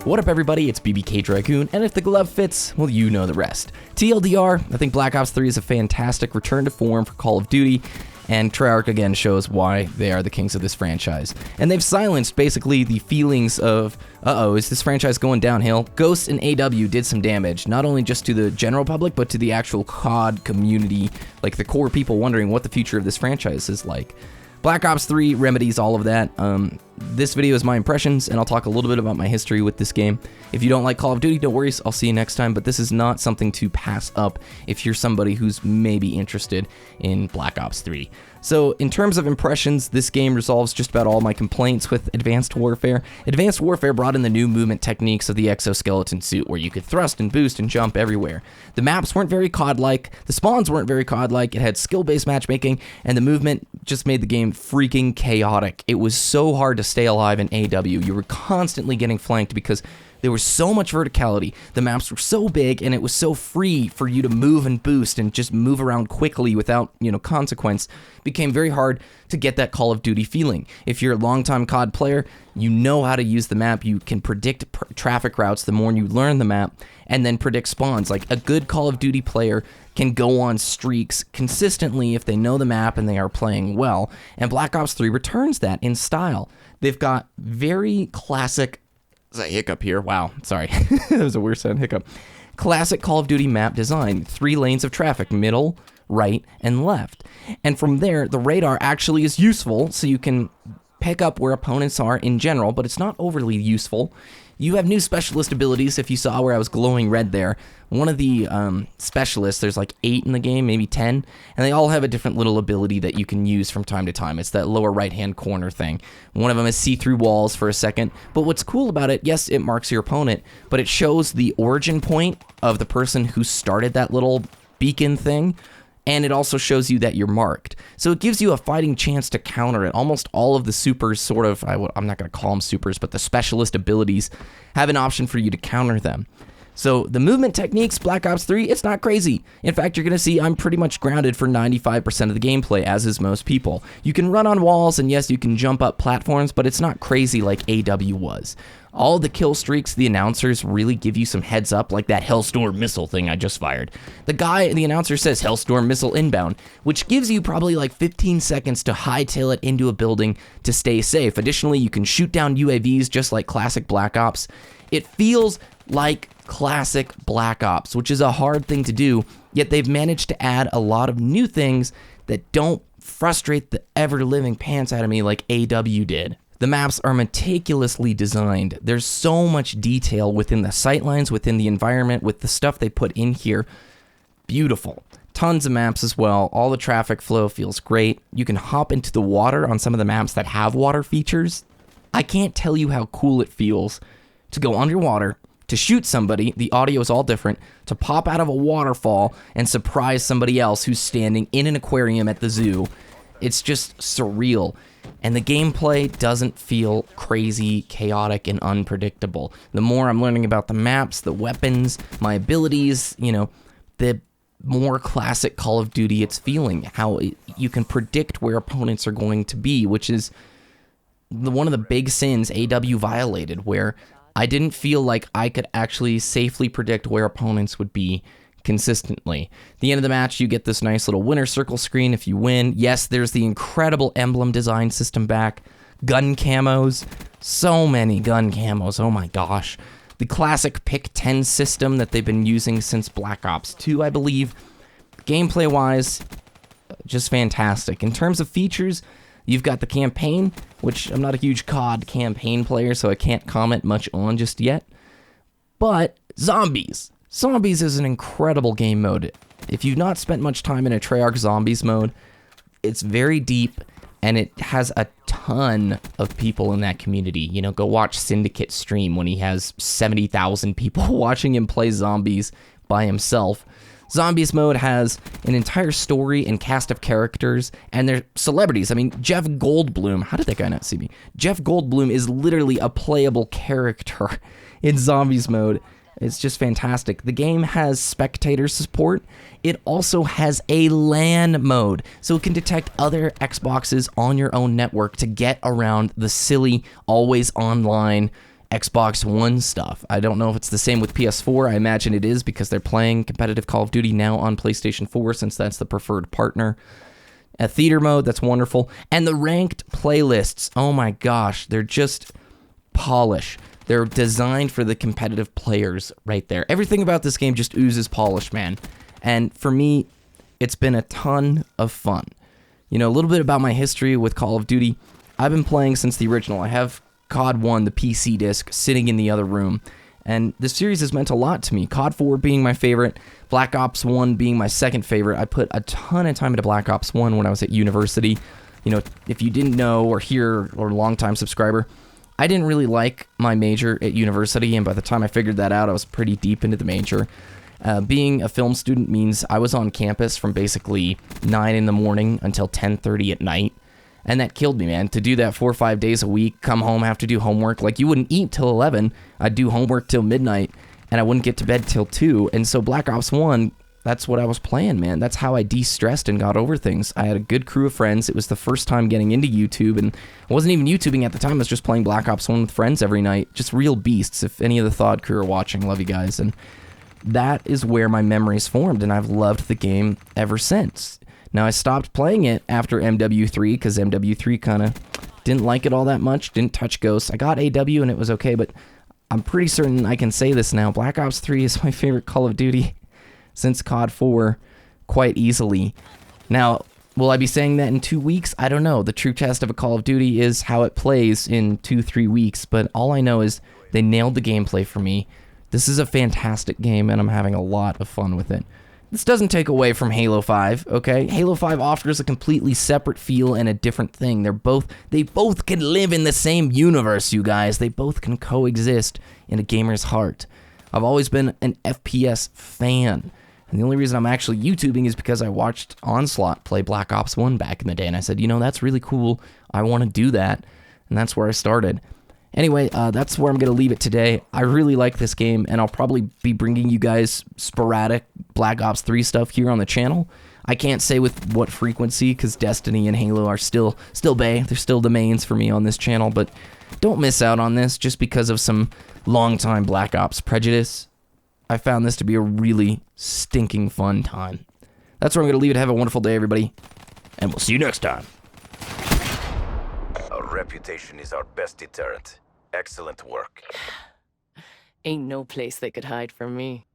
What up everybody, it's BBKDRAGOON, and if the glove fits, well you know the rest. TLDR, I think Black Ops 3 is a fantastic return to form for Call of Duty, and Treyarch again shows why they are the kings of this franchise. And they've silenced basically the feelings of, uh-oh, is this franchise going downhill? Ghost and AW did some damage, not only just to the general public, but to the actual COD community, like the core people wondering what the future of this franchise is like. Black Ops 3 remedies all of that. This video is my impressions, and I'll talk a little bit about my history with this game. If you don't like Call of Duty, don't worry, I'll see you next time, but this is not something to pass up if you're somebody who's maybe interested in Black Ops 3. So, in terms of impressions, this game resolves just about all my complaints with Advanced Warfare. Advanced Warfare brought in the new movement techniques of the exoskeleton suit, where you could thrust and boost and jump everywhere. The maps weren't very COD-like, the spawns weren't very COD-like, it had skill-based matchmaking, and the movement just made the game freaking chaotic. It was so hard to stay alive in AW. You were constantly getting flanked because there was so much verticality, the maps were so big, and it was so free for you to move and boost and just move around quickly without, consequence. It became very hard to get that Call of Duty feeling. If you're a longtime COD player, you know how to use the map, you can predict traffic routes the more you learn the map, and then predict spawns. Like, a good Call of Duty player can go on streaks consistently if they know the map and they are playing well, and Black Ops 3 returns that in style. They've got very classic... There's a hiccup here. Wow, sorry. That was a weird sound hiccup. Classic Call of Duty map design. 3 lanes of traffic, middle, right, and left. And from there, the radar actually is useful, so you can pick up where opponents are in general, but it's not overly useful. You have new specialist abilities. If you saw where I was glowing red there, one of the specialists, there's like 8 in the game, maybe 10, and they all have a different little ability that you can use from time to time. It's that lower right-hand corner thing. One of them is see through walls for a second, but what's cool about it, yes, it marks your opponent, but it shows the origin point of the person who started that little beacon thing, and it also shows you that you're marked. So it gives you a fighting chance to counter it. Almost all of the supers sort of, I'm not going to call them supers, but the specialist abilities have an option for you to counter them. So the movement techniques, Black Ops 3, it's not crazy. In fact, you're going to see I'm pretty much grounded for 95% of the gameplay, as is most people. You can run on walls, and yes, you can jump up platforms, but it's not crazy like AW was. All the kill streaks, the announcers really give you some heads up, like that Hellstorm missile thing I just fired. The announcer says Hellstorm missile inbound, which gives you probably like 15 seconds to hightail it into a building to stay safe. Additionally, you can shoot down UAVs just like classic Black Ops. It feels like classic Black Ops, which is a hard thing to do, yet they've managed to add a lot of new things that don't frustrate the ever-living pants out of me like AW did. The maps are meticulously designed. There's so much detail within the sightlines, within the environment, with the stuff they put in here. Beautiful. Tons of maps as well. All the traffic flow feels great. You can hop into the water on some of the maps that have water features. I can't tell you how cool it feels to go underwater, to shoot somebody, the audio is all different, to pop out of a waterfall and surprise somebody else who's standing in an aquarium at the zoo. It's just surreal. And the gameplay doesn't feel crazy, chaotic, and unpredictable. The more I'm learning about the maps, the weapons, my abilities, the more classic Call of Duty it's feeling. How you can predict where opponents are going to be, which is one of the big sins AW violated, where I didn't feel like I could actually safely predict where opponents would be consistently. At the end of the match, you get this nice little winner circle screen if you win. Yes, there's the incredible emblem design system back. Gun camos. So many gun camos. Oh my gosh. The classic pick 10 system that they've been using since Black Ops 2, I believe. Gameplay-wise, just fantastic. In terms of features, you've got the campaign, which I'm not a huge COD campaign player, so I can't comment much on just yet. But zombies. Zombies is an incredible game mode. If you've not spent much time in a Treyarch Zombies mode, it's very deep, and it has a ton of people in that community. Go watch Syndicate stream when he has 70,000 people watching him play zombies by himself. Zombies mode has an entire story and cast of characters, and they're celebrities. I mean, Jeff Goldblum, how did that guy not see me? Jeff Goldblum is literally a playable character in Zombies mode. It's just fantastic. The game has spectator support. It also has a LAN mode, so it can detect other Xboxes on your own network to get around the silly, always online Xbox One stuff. I don't know if it's the same with PS4. I imagine it is because they're playing competitive Call of Duty now on PlayStation 4 since that's the preferred partner. A theater mode, that's wonderful. And the ranked playlists, oh my gosh, they're just polish. They're designed for the competitive players right there. Everything about this game just oozes polish, man. And for me, it's been a ton of fun. You know, a little bit about my history with Call of Duty. I've been playing since the original. I have COD 1, the PC disc, sitting in the other room. And this series has meant a lot to me. COD 4 being my favorite, Black Ops 1 being my second favorite. I put a ton of time into Black Ops 1 when I was at university. You know, if you didn't know or hear or a long-time subscriber, I didn't really like my major at university, and by the time I figured that out, I was pretty deep into the major. Being a film student means I was on campus from basically 9 in the morning until 10:30 at night. And that killed me, man. To do that 4 or 5 days a week, come home, have to do homework. Like, you wouldn't eat till 11. I'd do homework till midnight, and I wouldn't get to bed till 2. And so Black Ops 1, that's what I was playing, man. That's how I de-stressed and got over things. I had a good crew of friends. It was the first time getting into YouTube, and I wasn't even YouTubing at the time. I was just playing Black Ops 1 with friends every night. Just real beasts. If any of the Thawed crew are watching, love you guys. And that is where my memories formed, and I've loved the game ever since. Now, I stopped playing it after MW3 because MW3 kind of didn't like it all that much, didn't touch Ghosts. I got AW and it was okay, but I'm pretty certain I can say this now. Black Ops 3 is my favorite Call of Duty since COD 4 quite easily. Now, will I be saying that in 2 weeks? I don't know. The true test of a Call of Duty is how it plays in 2-3 weeks, but all I know is they nailed the gameplay for me. This is a fantastic game, and I'm having a lot of fun with it. This doesn't take away from Halo 5, okay? Halo 5 offers a completely separate feel and a different thing. They both can live in the same universe, you guys. They both can coexist in a gamer's heart. I've always been an FPS fan, and the only reason I'm actually YouTubing is because I watched Onslaught play Black Ops 1 back in the day, and I said, you know, that's really cool. I want to do that, and that's where I started. Anyway, that's where I'm going to leave it today. I really like this game, and I'll probably be bringing you guys sporadic Black Ops 3 stuff here on the channel. I can't say with what frequency, because Destiny and Halo are still they're still the mains for me on this channel, but don't miss out on this just because of some long-time Black Ops prejudice. I found this to be a really stinking fun time. That's where I'm going to leave it. Have a wonderful day, everybody, and we'll see you next time. Our reputation is our best deterrent. Excellent work. Ain't no place they could hide from me.